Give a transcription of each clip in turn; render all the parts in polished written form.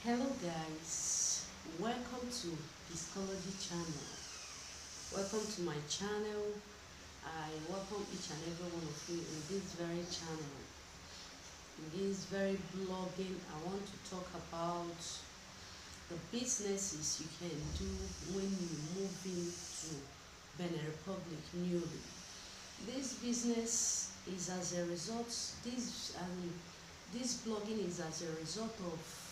Hello guys, welcome to Discology channel. Welcome to my channel. I welcome each and every one of you in this very channel. In this very blogging, I want to talk about the businesses you can do when you move into Benin Republic newly. This business is as a result, this blogging is as a result of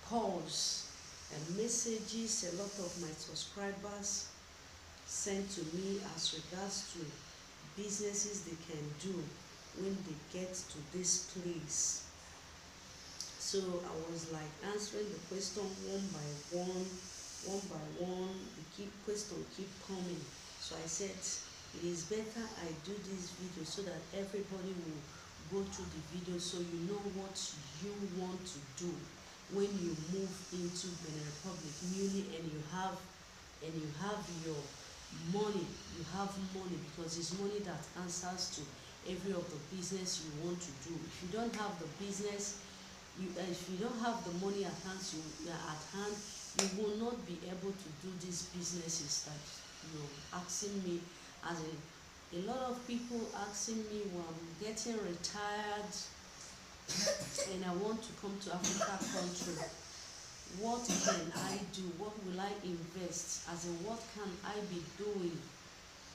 calls and messages a lot of my subscribers sent to me as regards to businesses they can do when they get to this place. So I was like answering the question one by one, one by one. The question keep coming. So I said it is better I do this video so that everybody will go through the video so you know what you want to do when you move into Benin Republic newly and you have your money. You have money because it's money that answers to every of the business you want to do. If you don't have the business, if you don't have the money at hand, you will not be able to do these businesses that you're asking me. As a lot of people asking me when I'm getting retired and I want to come to Africa country, what can I do? What will I invest? As in, what can I be doing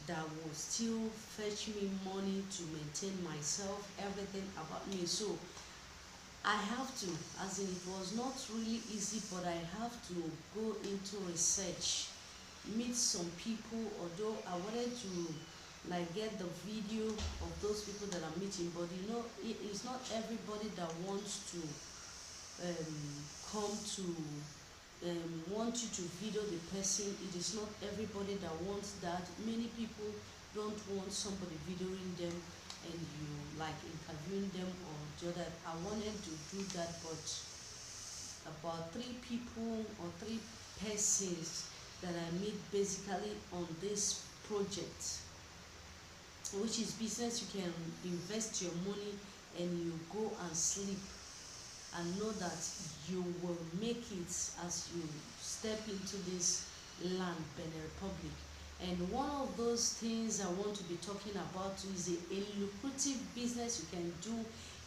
that will still fetch me money to maintain myself, everything about me? So I have to, as in, it was not really easy, but I have to go into research, meet some people, although I wanted to like get the video of those people that I'm meeting, but you know, it's not everybody that wants to come to want you to video the person. It is not everybody that wants that. Many people don't want somebody videoing them and you like interviewing them or do that. I wanted to do that, but about 3 people or 3 persons that I meet basically on this project, which is business you can invest your money and you go and sleep and know that you will make it as you step into this land, Benin Republic. And one of those things I want to be talking about is a lucrative business you can do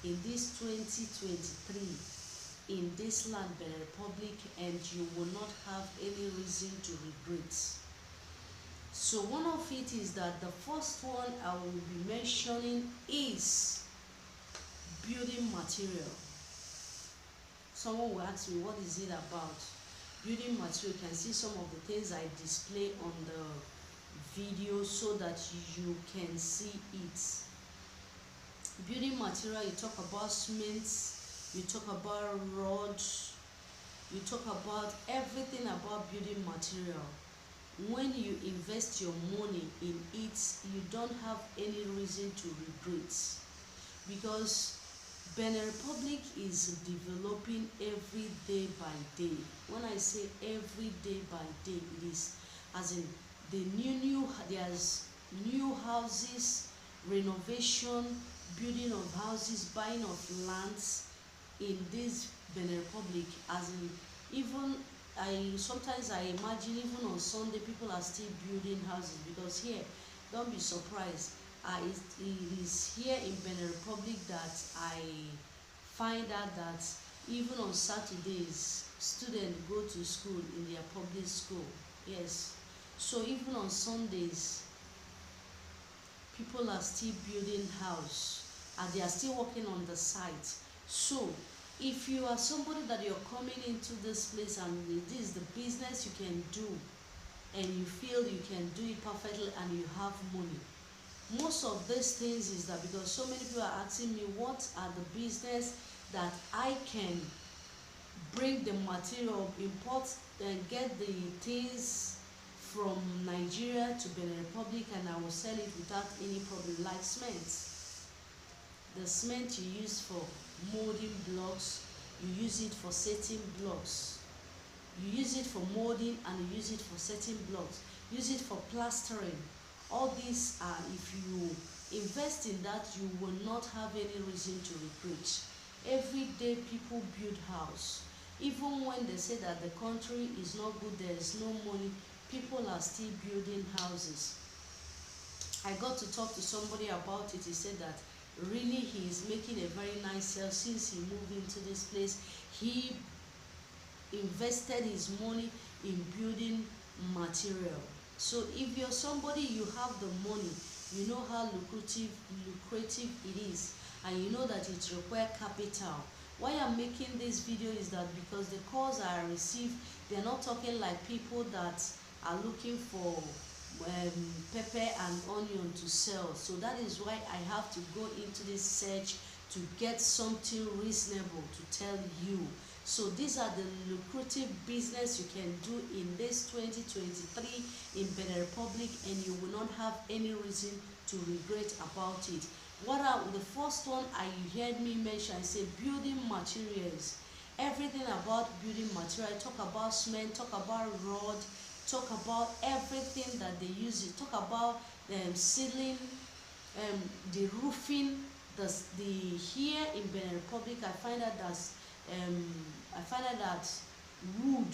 in this 2023 in this land, Benin Republic, and you will not have any reason to regret. So one of it is that the first one I will be mentioning is building material. Someone will ask me, what is it about? Building material, you can see some of the things I display on the video so that you can see it. Building material, you talk about cement, you talk about rods, you talk about everything about building material. When you invest your money in it, you don't have any reason to regret, because Benin Republic is developing every day by day. When I say every day by day, it is as in there's new houses, renovation, building of houses, buying of lands in this Benin Republic. As in, even sometimes I imagine even on Sunday people are still building houses, because here, don't be surprised. It is here in Benin Republic that I find out that even on Saturdays, students go to school in their public school. Yes. So even on Sundays, people are still building house and they are still working on the site. So if you are somebody that you're coming into this place and this is the business you can do and you feel you can do it perfectly and you have money, most of these things is that because so many people are asking me what are the business that I can bring the material, import and get the things from Nigeria to Benin Republic, and I will sell it without any problem. Like cement, the cement you use for molding blocks, you use it for setting blocks, you use it for molding and you use it for setting blocks, use it for plastering. All these are, if you invest in that, you will not have any reason to regret. Every day people build house. Even when they say that the country is not good, there is no money, people are still building houses. I got to talk to somebody about it. He said that really he is making a very nice sale since he moved into this place. He invested his money in building material. So if you're somebody, you have the money, you know how lucrative it is, and you know that it requires capital. Why I'm making this video is that because the calls I receive, they're not talking like people that are looking for pepper and onion to sell. So that is why I have to go into this search to get something reasonable to tell you. So these are the lucrative business you can do in this 2023 in Benin Republic, and you will not have any reason to regret about it. What are the first one I heard me mention? I say building materials. Everything about building material. I talk about cement, talk about rod, talk about everything that they use it. Talk about ceiling, the roofing. The here in Benin Republic, I find out that wood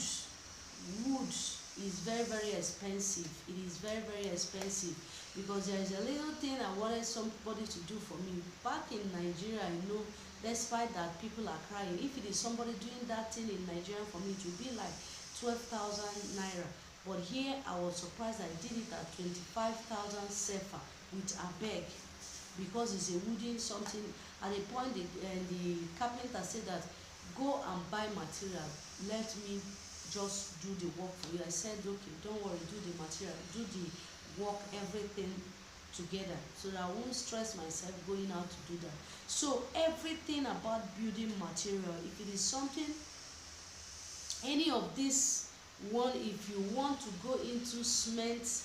is very expensive. It is very expensive, because there is a little thing I wanted somebody to do for me back in Nigeria. I know, despite that people are crying, if it is somebody doing that thing in Nigeria for me, it will be like 12,000 naira. But here I was surprised I did it at 25,000 sefa with a bag, because it's a wooden something. At a point the carpenter said that go and buy material, let me just do the work for you. I said okay, don't worry, do the material, do the work, everything together, so that I won't stress myself going out to do that. So everything about building material, if it is something, any of this one, if you want to go into cement,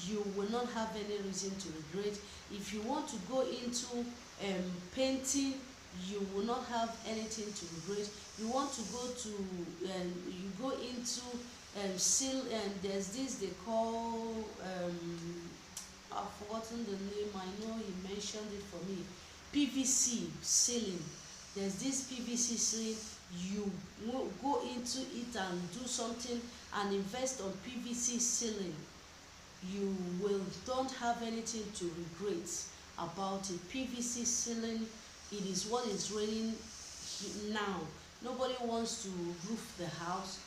you will not have any reason to regret. If you want to go into painting, you will not have anything to regret. You want to go to you go into seal, and there's this they call I've forgotten the name. I know he mentioned it for me. PVC ceiling. There's this PVC ceiling. You go into it and do something and invest on PVC ceiling. You will don't have anything to regret about it. PVC ceiling, it is what is raining now. Nobody wants to roof the house,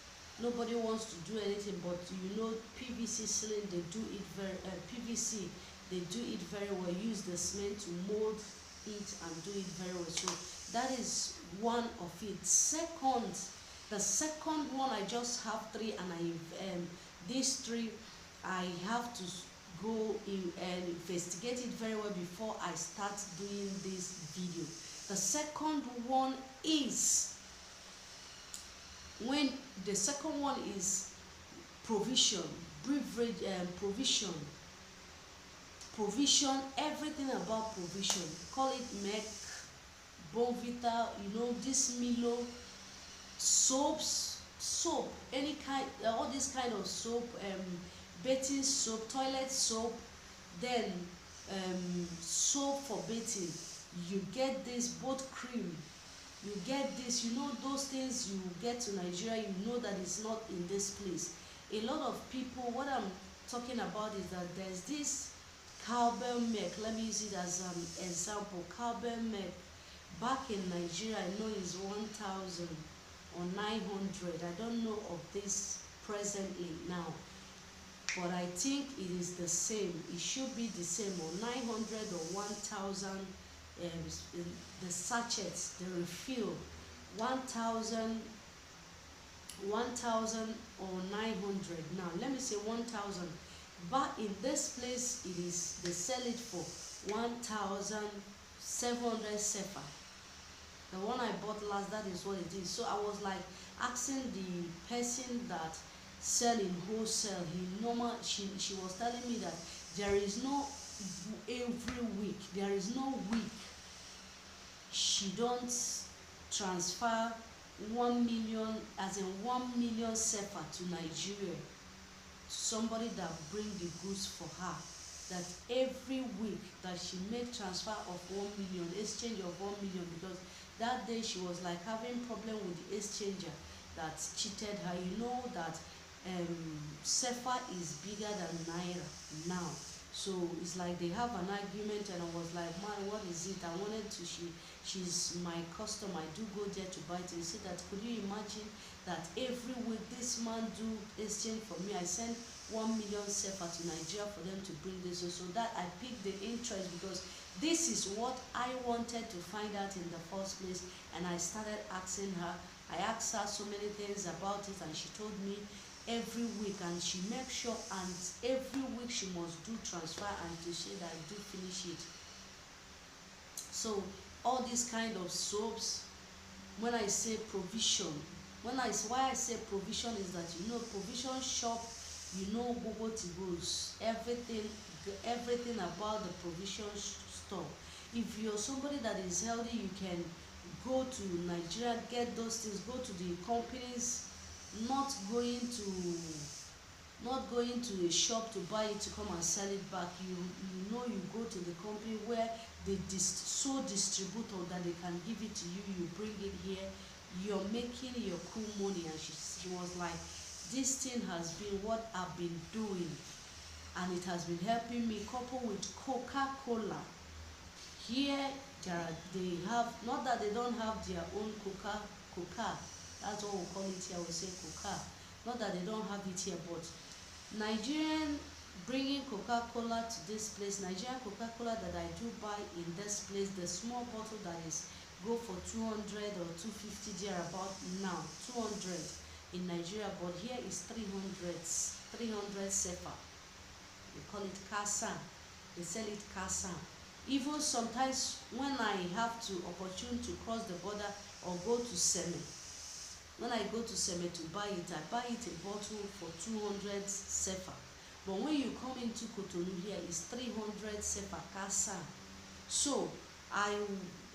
nobody wants to do anything, but you know PVC ceiling, they do it very PVC, they do it very well. Use the cement to mold it and do it very well. So that is one of it. Second, the second one, I just have three, and these three I have to go in and investigate it very well before I start doing this video. The second one is provision, beverage, provision, everything about provision. Call it Mac, Bonvita, you know, this Milo, soap, any kind, all this kind of soap, bathing soap, toilet soap, then soap for bathing. You get this, both cream, you get this, you know, those things you get to Nigeria, you know that it's not in this place. A lot of people, what I'm talking about is that there's this cowbell milk. Let me use it as an example. Cowbell milk back in Nigeria, I know is 1,000 or 900. I don't know of this presently now, but I think it is the same. It should be the same, or 900 or 1,000. The sachets, the refill, 1,000 or 900. Now let me say 1,000, but in this place it is, they sell it for 1,700 sefa. The one I bought last, that is what it is. So I was like asking the person that sell in wholesale, she was telling me that there is no every week, there is no week she don't transfer 1 million, as in 1 million sefa to Nigeria, somebody that bring the goods for her. that every week that she make transfer of 1 million, exchange of 1 million, because that day she was like having problem with the exchanger that cheated her. You know that sefa is bigger than naira now, so it's like they have an argument, and I was like, man, what is it? I wanted to, she's my customer, I do go there to buy it. He said that, could you imagine that every week this man do exchange for me? I send 1 million sefa to Nigeria for them to bring this. So that I picked the interest, because this is what I wanted to find out in the first place. And I started asking her. I asked her so many things about it, and she told me every week, and she makes sure, and every week she must do transfer, and to say that I do finish it. So all these kind of soaps, when I say provision, why I say provision is that, you know, provision shop, you know, Google to goes everything about the provision store. If you're somebody that is healthy, you can go to Nigeria, get those things, go to the companies, not going to a shop to buy it to come and sell it back. You know, you go to the company where they so distributor that they can give it to you, you bring it here, you're making your cool money. And she was like, this thing has been what I've been doing, and it has been helping me. Coupled with Coca-Cola, here they have, not that they don't have their own coca, that's what we call it here, we say coca, not that they don't have it here, but Nigerian bringing Coca-Cola to this place, Nigerian Coca-Cola that I do buy in this place, the small bottle that is go for 200 or 250 there about now, 200 in Nigeria, but here is 300 sefa. They call it kasa. They sell it kasa. Even sometimes when I have to opportune to cross the border or go to Seme, when I go to Seme to buy it, I buy it a bottle for 200 sefa. But when you come into Cotonou here, it's 300 sefa kasa. So I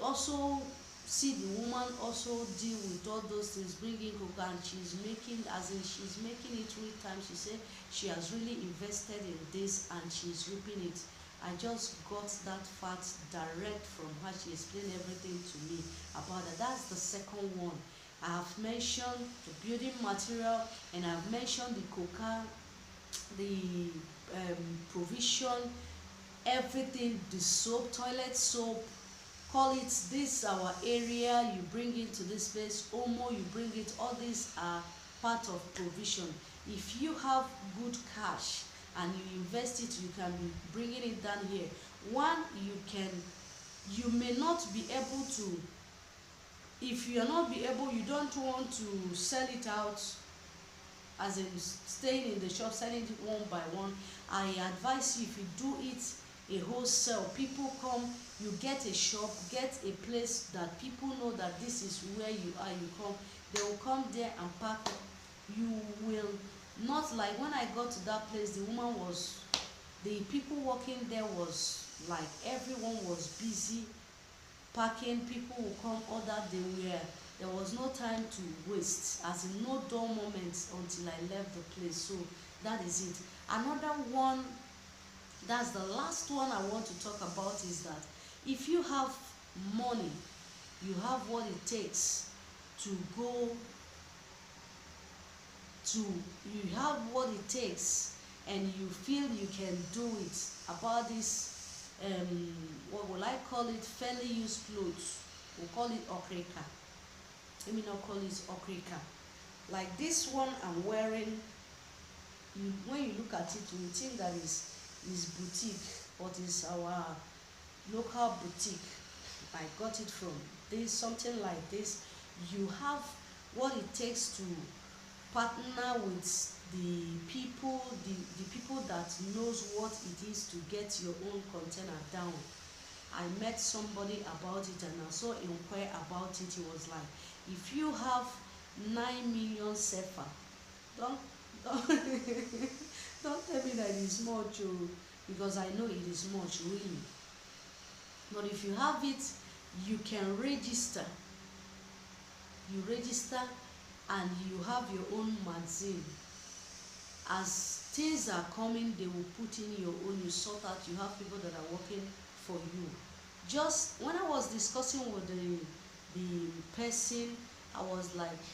also see the woman also deal with all those things, bringing cocoa, and she's making, as in she's making it 3 times. She said she has really invested in this and she's reaping it. I just got that fact direct from her. She explained everything to me about that. That's the second one. I have mentioned the building material, and I've mentioned the cocoa, the provision, everything, the soap, toilet soap, call it this our area, you bring it to this place, Omo, you bring it, all these are part of provision. If you have good cash and you invest it, you can be bringing it down here. One, you may not be able to, if you are not be able, you don't want to sell it out, as in staying in the shop selling it one by one, I advise you, if you do it a wholesale, people come, you get a shop, get a place that people know that this is where you are, you come, they will come there and pack. You will not, like when I got to that place, the woman was, the people working there was like, everyone was busy packing. People will come order, there was no time to waste, as in no dull moments until I left the place. So that is it. Another one, that's the last one I want to talk about, is that if you have money, you have what it takes to go to, you have what it takes, and you feel you can do it, about this what will I call it, fairly used clothes, we'll call it okrika. Let me not call it okrika. Like this one I'm wearing, when you look at it, you think that is boutique, but it's our local boutique. I got it from this, something like this. You have what it takes to partner with the people, the people that knows what it is to get your own container down. I met somebody about it, and I saw inquire about it. He was like, if you have 9 million sefa, don't don't tell me that it is much, because I know it is much, really. But if you have it, you can register. You register and you have your own magazine. As things are coming, they will put in your own, you sort out, you have people that are working for you. Just when I was discussing with the person, I was like,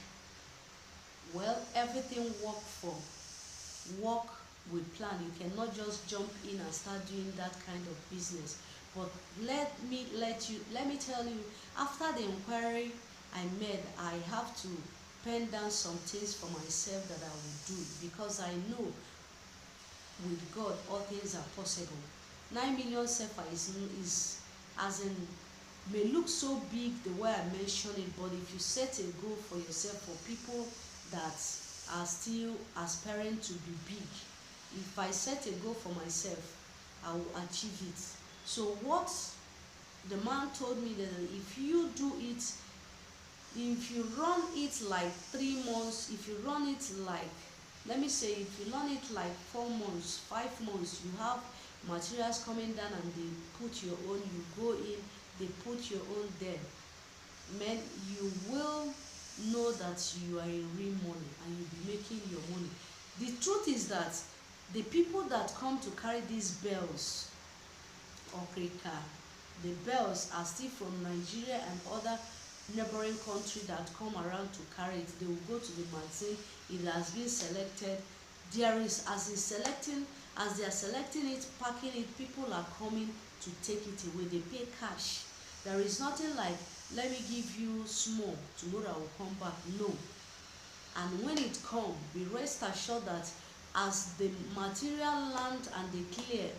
well, everything work with plan. You cannot just jump in and start doing that kind of business. But let me tell you, after the inquiry I made, I have to pen down some things for myself that I will do, because I know with God all things are possible. 9 million sefa is as in, may look so big the way I mentioned it, but if you set a goal for yourself, for people that are still aspiring to be big, if I set a goal for myself, I will achieve it. So what the man told me, that if you do it, if you run it like 3 months, if you run it like, let me say, if you run it like 4 months, 5 months, you have materials coming down and they put your own, you go in, they put your own there, man, you will know that you are in real money and you'll be making your money. The truth is that the people that come to carry these bells or krika, the bells are still from Nigeria and other neighboring country that come around to carry it. They will go to the magazine, it has been selected. There is, as they are selecting it, packing it, people are coming to take it away. They pay cash. There is nothing like, let me give you small, tomorrow I will come back. No. And when it come, be rest assured that as the material land and they clear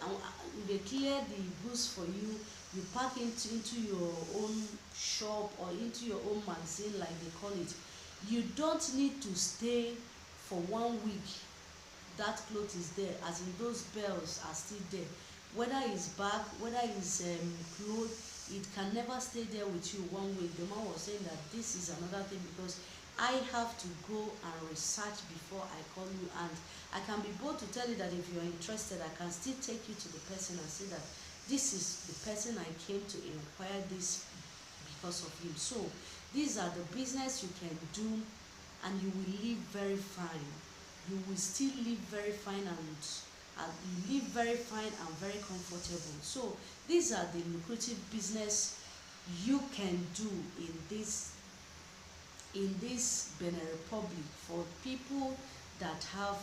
the goods for you, you pack it into your own shop or into your own magazine, like they call it. You don't need to stay for 1 week. That cloth is there, as in those bells are still there. Whether it's bag, whether it's clothes, it can never stay there with you 1 week. The man was saying that this is another thing, because I have to go and research before I call you, and I can be bold to tell you that if you are interested, I can still take you to the person and say that this is the person I came to inquire this because of him. So these are the business you can do, and you will live very fine. You will still live very fine, and you live very fine and very comfortable. So these are the lucrative business you can do in this Benin Republic, for people that have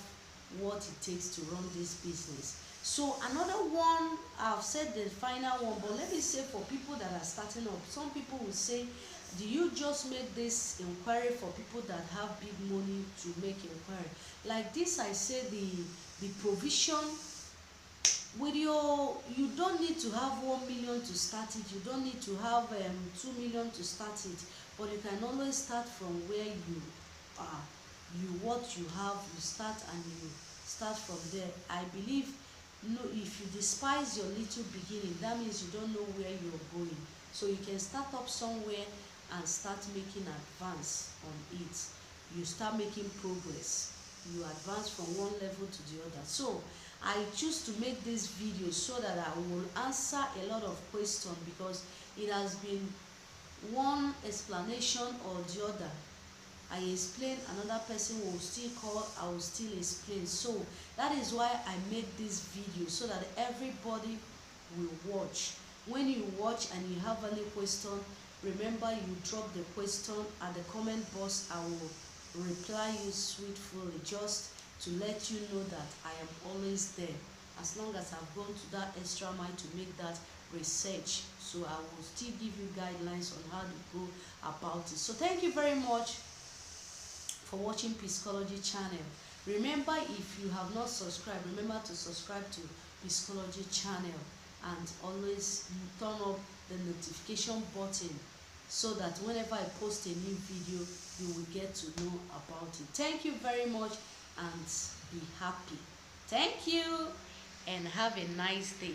what it takes to run this business. So another one, I've said the final one, but let me say, for people that are starting up, some people will say, do you just make this inquiry for people that have big money to make inquiry? Like this, I say the provision with you don't need to have 1 million to start it. You don't need to have 2 million to start it, but you can always start from where you are. What you have, you start, and you start from there. I believe, no, if you despise your little beginning, that means you don't know where you're going. So you can start up somewhere and start making advance on it. You start making progress. You advance from one level to the other. So I choose to make this video so that I will answer a lot of questions, because it has been one explanation or the other. I explain, another person will still call, I will still explain. So that is why I made this video, so that everybody will watch. When you watch and you have any question, remember, you drop the question at the comment box. I will reply you sweetly, just to let you know that I am always there, as long as I've gone to that extra mile to make that research. So I will still give you guidelines on how to go about it. So thank you very much for watching Piscology channel. Remember, if you have not subscribed, remember to subscribe to Piscology channel, and always turn up the notification button, so that whenever I post a new video, you will get to know about it. Thank you very much, and be happy. Thank you, and have a nice day.